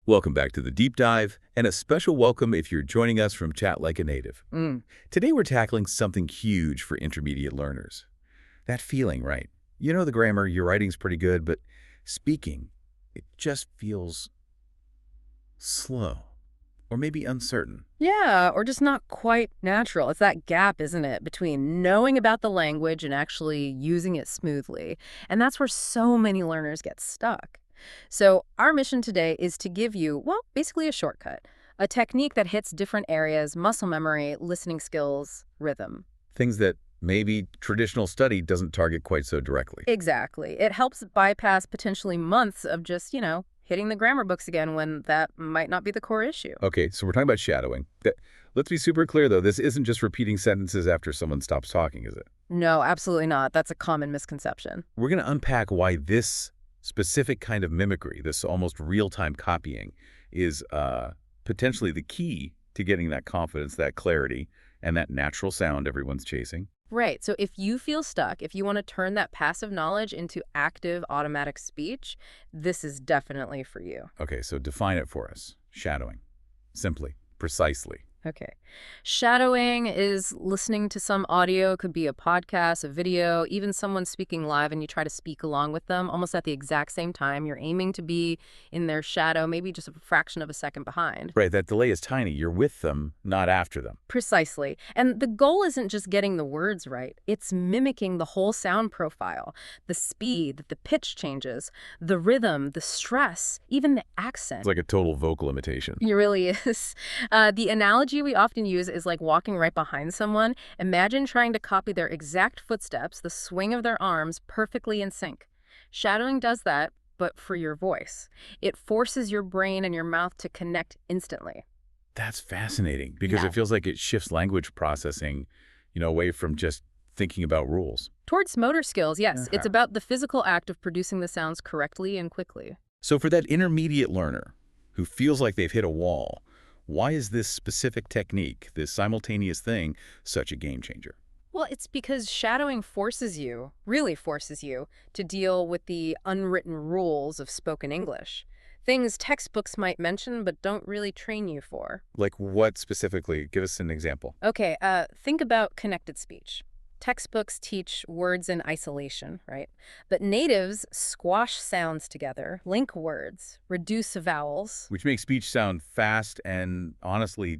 Welcome back to the Deep Dive, and a special welcome if you're joining us from Chat Like a Native. Today we're tackling something huge for intermediate learners. That feeling, right? You know the grammar, your writing's pretty good, but speaking, it just feels slow, or maybe uncertain. Yeah, or just not quite natural. It's that gap, isn't it, between knowing about the language and actually using it smoothly. And that's where so many learners get stuck. So our mission today is to give you, well, basically a shortcut, a technique that hits different areas: muscle memory, listening skills, rhythm. Things that maybe traditional study doesn't target quite so directly. Exactly. It helps bypass potentially months of just, hitting the grammar books again when that might not be the core issue. Okay, so we're talking about shadowing. Let's be super clear, though. This isn't just repeating sentences after someone stops talking, is it? No, absolutely not. That's a common misconception. We're going to unpack why this specific kind of mimicry, this almost real-time copying, is potentially the key to getting that confidence, that clarity, and that natural sound everyone's chasing. Right. So if you feel stuck, if you want to turn that passive knowledge into active automatic speech, this is definitely for you. Okay, so define it for us. Shadowing. Simply. Precisely. Okay. Shadowing is listening to some audio. It could be a podcast, a video, even someone speaking live, and you try to speak along with them almost at the exact same time. You're aiming to be in their shadow, maybe just a fraction of a second behind. Right, that delay is tiny. You're with them, not after them. Precisely. And the goal isn't just getting the words right. It's mimicking the whole sound profile, the speed, the pitch changes, the rhythm, the stress, even the accent. It's like a total vocal imitation. It really is. The analogy we often use is like walking right behind someone. Imagine trying to copy their exact footsteps, the swing of their arms, perfectly in sync. Shadowing does that, but for your voice. It forces your brain and your mouth to connect instantly. That's fascinating because Yeah. it feels like it shifts language processing, away from just thinking about rules. Towards motor skills, yes. It's Uh-huh. about the physical act of producing the sounds correctly and quickly. So for that intermediate learner who feels like they've hit a wall, why is this specific technique, this simultaneous thing, such a game changer? Well, it's because shadowing really forces you, to deal with the unwritten rules of spoken English. Things textbooks might mention but don't really train you for. Like what specifically? Give us an example. Okay, think about connected speech. Textbooks teach words in isolation, right? But natives squash sounds together, link words, reduce vowels. Which makes speech sound fast and honestly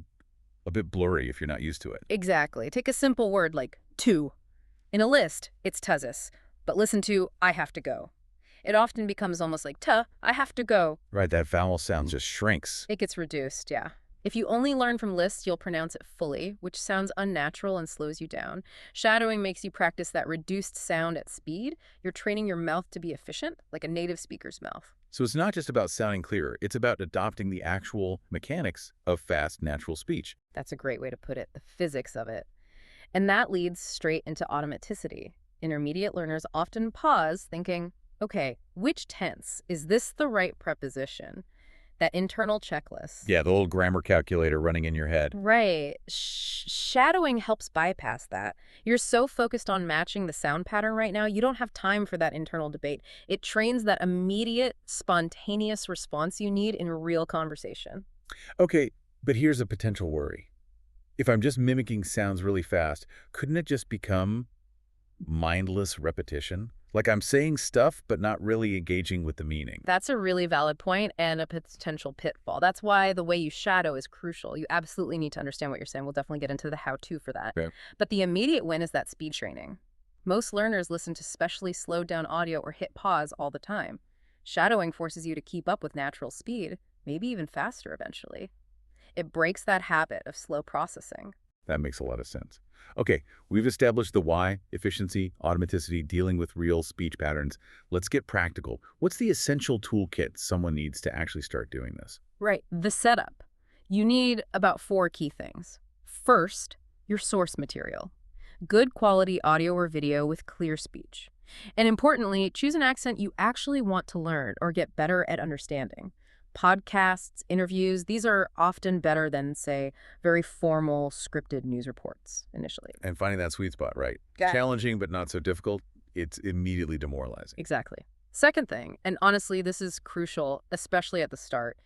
a bit blurry if you're not used to it. Exactly. Take a simple word like to. In a list, it's tuzzis. But listen to I have to go. It often becomes almost like tuh, I have to go. Right, that vowel sound just shrinks. It gets reduced, yeah. If you only learn from lists, you'll pronounce it fully, which sounds unnatural and slows you down. Shadowing makes you practice that reduced sound at speed. You're training your mouth to be efficient, like a native speaker's mouth. So it's not just about sounding clearer, it's about adopting the actual mechanics of fast, natural speech. That's a great way to put it, the physics of it. And that leads straight into automaticity. Intermediate learners often pause thinking, okay, which tense? Is this the right preposition? That internal checklist. Yeah, the little grammar calculator running in your head. Right. Shadowing helps bypass that. You're so focused on matching the sound pattern right now, you don't have time for that internal debate. It trains that immediate, spontaneous response you need in real conversation. Okay, but here's a potential worry. If I'm just mimicking sounds really fast, couldn't it just become mindless repetition? Like I'm saying stuff, but not really engaging with the meaning. That's a really valid point and a potential pitfall. That's why the way you shadow is crucial. You absolutely need to understand what you're saying. We'll definitely get into the how-to for that. Okay. But the immediate win is that speed training. Most learners listen to specially slowed down audio or hit pause all the time. Shadowing forces you to keep up with natural speed, maybe even faster eventually. It breaks that habit of slow processing. That makes a lot of sense. Okay, we've established the why, efficiency, automaticity, dealing with real speech patterns. Let's get practical. What's the essential toolkit someone needs to actually start doing this? Right, the setup. You need about 4 key things. First, your source material. Good quality audio or video with clear speech. And importantly, choose an accent you actually want to learn or get better at understanding. Podcasts, interviews, these are often better than, say, very formal, scripted news reports initially. And finding that sweet spot, right? Yeah. Challenging but not so difficult, it's immediately demoralizing. Exactly. Second thing, and honestly, this is crucial, especially at the start,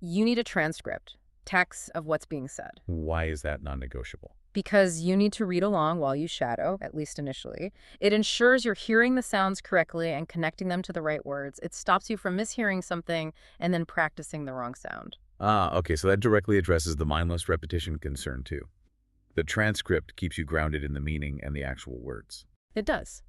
You need a transcript, text of what's being said. Why is that non-negotiable? Because you need to read along while you shadow, at least initially. It ensures you're hearing the sounds correctly and connecting them to the right words. It stops you from mishearing something and then practicing the wrong sound. Ah, okay, so that directly addresses the mindless repetition concern too. The transcript keeps you grounded in the meaning and the actual words. It does.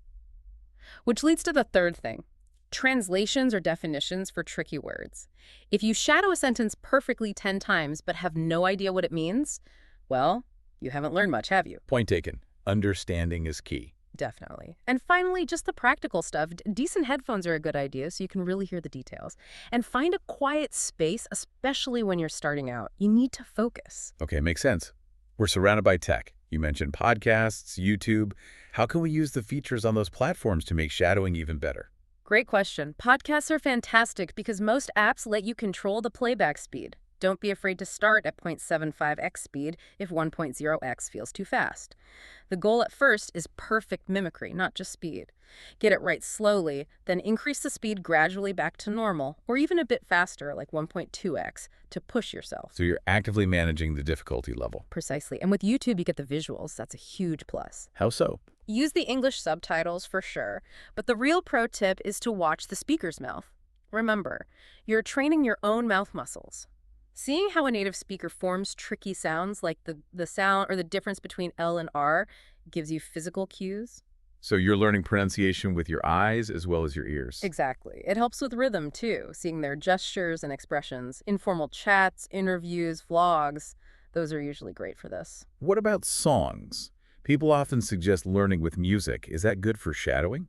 Which leads to the third thing. Translations or definitions for tricky words. If you shadow a sentence perfectly 10 times but have no idea what it means, well, you haven't learned much, have you? Point taken. Understanding is key. Definitely. And finally, just the practical stuff. Decent headphones are a good idea so you can really hear the details. And find a quiet space, especially when you're starting out. You need to focus. Okay, makes sense. We're surrounded by tech. You mentioned podcasts, YouTube. How can we use the features on those platforms to make shadowing even better? Great question. Podcasts are fantastic because most apps let you control the playback speed. Don't be afraid to start at 0.75x speed if 1.0x feels too fast. The goal at first is perfect mimicry, not just speed. Get it right slowly, then increase the speed gradually back to normal, or even a bit faster, like 1.2x, to push yourself. So you're actively managing the difficulty level. Precisely. And with YouTube, you get the visuals. That's a huge plus. How so? Use the English subtitles for sure, but the real pro tip is to watch the speaker's mouth. Remember, you're training your own mouth muscles. Seeing how a native speaker forms tricky sounds like the sound or the difference between L and R gives you physical cues. So you're learning pronunciation with your eyes as well as your ears. Exactly. It helps with rhythm, too, seeing their gestures and expressions. Informal chats, interviews, vlogs, those are usually great for this. What about songs? People often suggest learning with music. Is that good for shadowing?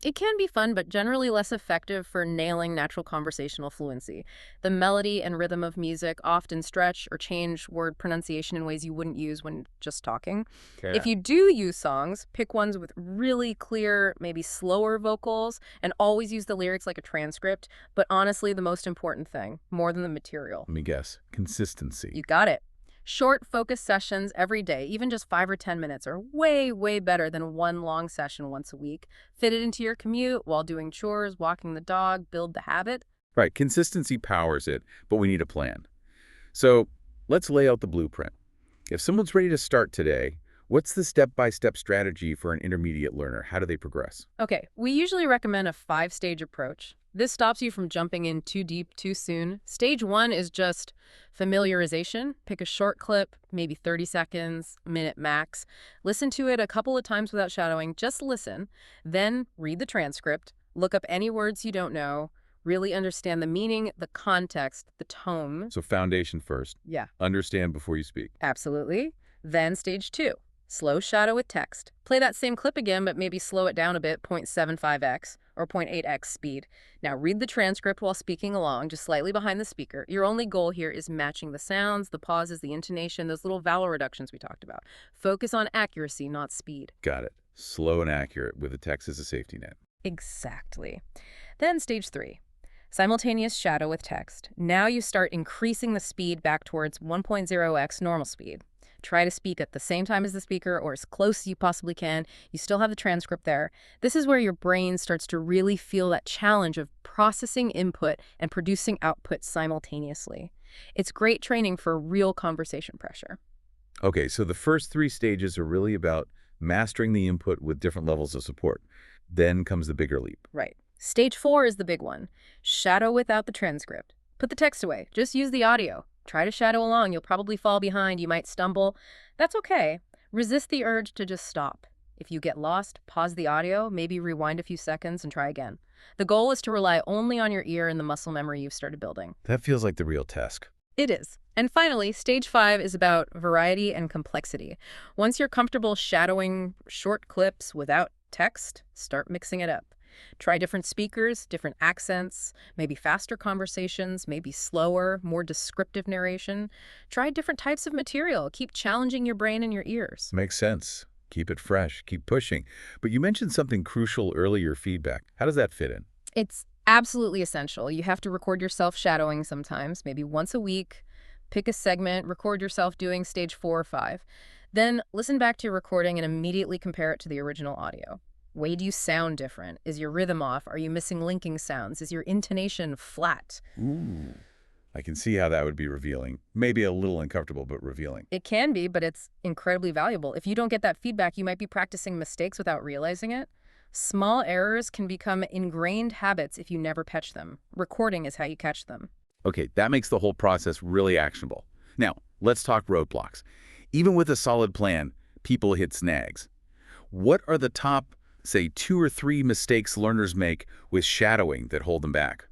It can be fun, but generally less effective for nailing natural conversational fluency. The melody and rhythm of music often stretch or change word pronunciation in ways you wouldn't use when just talking. Okay. If you do use songs, pick ones with really clear, maybe slower vocals, and always use the lyrics like a transcript. But honestly, the most important thing, more than the material. Let me guess. Consistency. You got it. Short, focused sessions every day, even just 5 or 10 minutes, are way, way better than one long session once a week. Fit it into your commute while doing chores, walking the dog, build the habit. Right. Consistency powers it, but we need a plan. So let's lay out the blueprint. If someone's ready to start today, what's the step-by-step strategy for an intermediate learner? How do they progress? Okay, we usually recommend a 5-stage approach. This stops you from jumping in too deep too soon. Stage 1 is just familiarization. Pick a short clip, maybe 30 seconds, a minute max. Listen to it a couple of times without shadowing. Just listen. Then read the transcript. Look up any words you don't know. Really understand the meaning, the context, the tone. So foundation first. Yeah. Understand before you speak. Absolutely. Then stage 2. Slow shadow with text. Play that same clip again, but maybe slow it down a bit, 0.75x or 0.8x speed. Now read the transcript while speaking along, just slightly behind the speaker. Your only goal here is matching the sounds, the pauses, the intonation, those little vowel reductions we talked about. Focus on accuracy, not speed. Got it. Slow and accurate with the text as a safety net. Exactly. Then stage 3. Simultaneous shadow with text. Now you start increasing the speed back towards 1.0x normal speed. Try to speak at the same time as the speaker or as close as you possibly can. You still have the transcript there. This is where your brain starts to really feel that challenge of processing input and producing output simultaneously. It's great training for real conversation pressure. Okay, so the first 3 stages are really about mastering the input with different levels of support. Then comes the bigger leap. Right. Stage 4 is the big one. Shadow without the transcript. Put the text away. Just use the audio. Try to shadow along. You'll probably fall behind. You might stumble. That's okay. Resist the urge to just stop. If you get lost, pause the audio, maybe rewind a few seconds and try again. The goal is to rely only on your ear and the muscle memory you've started building. That feels like the real task. It is. And finally, stage 5 is about variety and complexity. Once you're comfortable shadowing short clips without text, start mixing it up. Try different speakers, different accents, maybe faster conversations, maybe slower, more descriptive narration. Try different types of material. Keep challenging your brain and your ears. Makes sense. Keep it fresh. Keep pushing. But you mentioned something crucial earlier, feedback. How does that fit in? It's absolutely essential. You have to record yourself shadowing sometimes, maybe once a week. Pick a segment, record yourself doing stage 4 or 5. Then listen back to your recording and immediately compare it to the original audio. Way do you sound different? Is your rhythm off? Are you missing linking sounds? Is your intonation flat? Ooh. I can see how that would be revealing. Maybe a little uncomfortable, but revealing. It can be, but it's incredibly valuable. If you don't get that feedback, you might be practicing mistakes without realizing it. Small errors can become ingrained habits if you never catch them. Recording is how you catch them. Okay, that makes the whole process really actionable. Now, let's talk roadblocks. Even with a solid plan, people hit snags. What are the top, say, 2 or 3 mistakes learners make with shadowing that hold them back?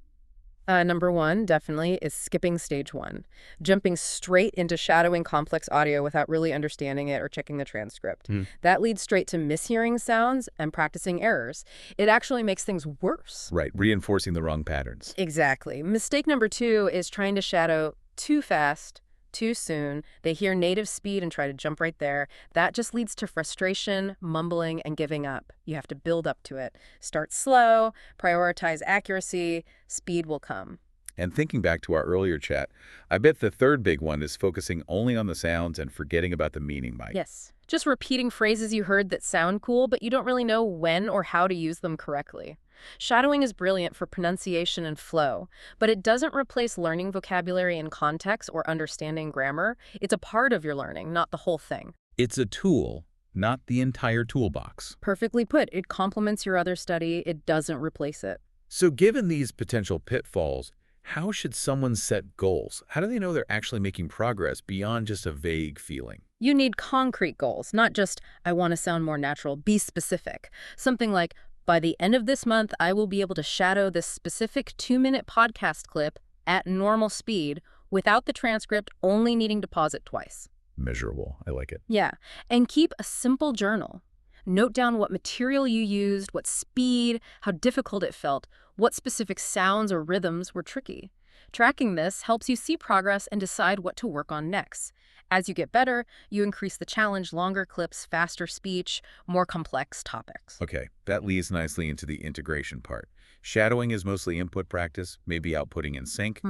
Number one, definitely, is skipping stage one, jumping straight into shadowing complex audio without really understanding it or checking the transcript. That leads straight to mishearing sounds and practicing errors. It actually makes things worse. Right, reinforcing the wrong patterns. Exactly. Mistake number two is trying to shadow too fast, too soon. They hear native speed and try to jump right there. That just leads to frustration, mumbling, and giving up. You have to build up to it. Start slow, prioritize accuracy, speed will come. And thinking back to our earlier chat, I bet the third big one is focusing only on the sounds and forgetting about the meaning, Mike. Yes. Just repeating phrases you heard that sound cool, but you don't really know when or how to use them correctly. Shadowing is brilliant for pronunciation and flow, but it doesn't replace learning vocabulary in context or understanding grammar. It's a part of your learning, not the whole thing. It's a tool, not the entire toolbox. Perfectly put. It complements your other study. It doesn't replace it. So given these potential pitfalls, how should someone set goals? How do they know they're actually making progress beyond just a vague feeling? You need concrete goals, not just, I want to sound more natural. Be specific. Something like, by the end of this month, I will be able to shadow this specific 2-minute podcast clip at normal speed without the transcript, only needing to pause it twice. Measurable. I like it. Yeah, and keep a simple journal. Note down what material you used, what speed, how difficult it felt, what specific sounds or rhythms were tricky. Tracking this helps you see progress and decide what to work on next. As you get better, you increase the challenge, longer clips, faster speech, more complex topics. Okay, that leads nicely into the integration part. Shadowing is mostly input practice, maybe outputting in sync.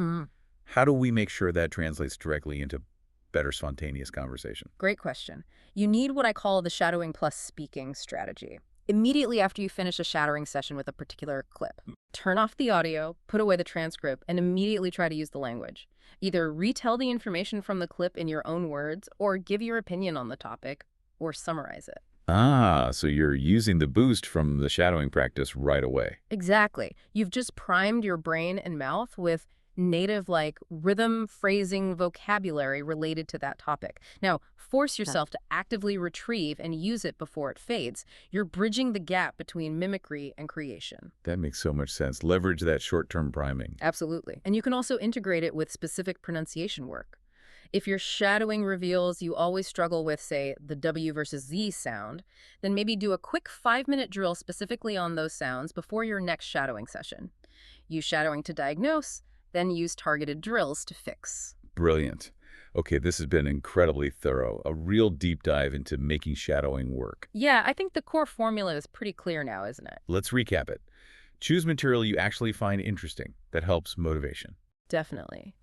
How do we make sure that translates directly into better spontaneous conversation? Great question. You need what I call the shadowing plus speaking strategy. Immediately after you finish a shadowing session with a particular clip, turn off the audio, put away the transcript, and immediately try to use the language. Either retell the information from the clip in your own words, or give your opinion on the topic, or summarize it. Ah, so you're using the boost from the shadowing practice right away. Exactly. You've just primed your brain and mouth with native, rhythm, phrasing, vocabulary related to that topic. Now, force yourself to actively retrieve and use it before it fades. You're bridging the gap between mimicry and creation. That makes so much sense. Leverage that short-term priming. Absolutely. And you can also integrate it with specific pronunciation work. If your shadowing reveals you always struggle with, say, the W versus Z sound, then maybe do a quick 5-minute drill specifically on those sounds before your next shadowing session. Use shadowing to diagnose, then use targeted drills to fix. Brilliant. Okay, this has been incredibly thorough, a real deep dive into making shadowing work. Yeah, I think the core formula is pretty clear now, isn't it? Let's recap it. Choose material you actually find interesting that helps motivation. Definitely.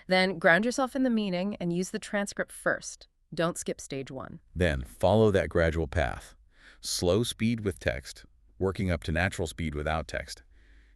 Then ground yourself in the meaning and use the transcript first. Don't skip stage one. Then follow that gradual path. Slow speed with text, working up to natural speed without text.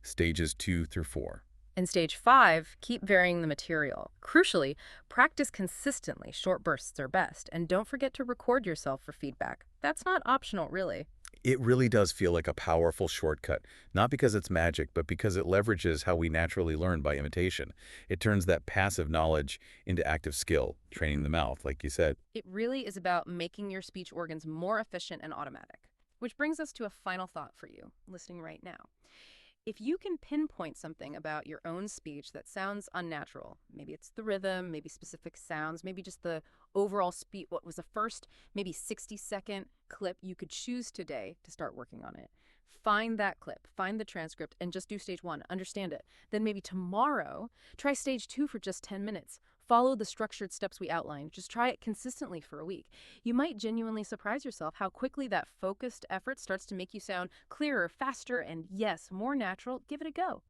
Stages 2 through 4. In stage 5, keep varying the material. Crucially, practice consistently. Short bursts are best. And don't forget to record yourself for feedback. That's not optional, really. It really does feel like a powerful shortcut, not because it's magic, but because it leverages how we naturally learn by imitation. It turns that passive knowledge into active skill, training the mouth, like you said. It really is about making your speech organs more efficient and automatic. Which brings us to a final thought for you, listening right now. If you can pinpoint something about your own speech that sounds unnatural, maybe it's the rhythm, maybe specific sounds, maybe just the overall speech, what was the first maybe 60-second clip you could choose today to start working on it. Find that clip, find the transcript, and just do stage 1, understand it. Then maybe tomorrow, try stage 2 for just 10 minutes. Follow the structured steps we outlined. Just try it consistently for a week. You might genuinely surprise yourself how quickly that focused effort starts to make you sound clearer, faster, and yes, more natural. Give it a go.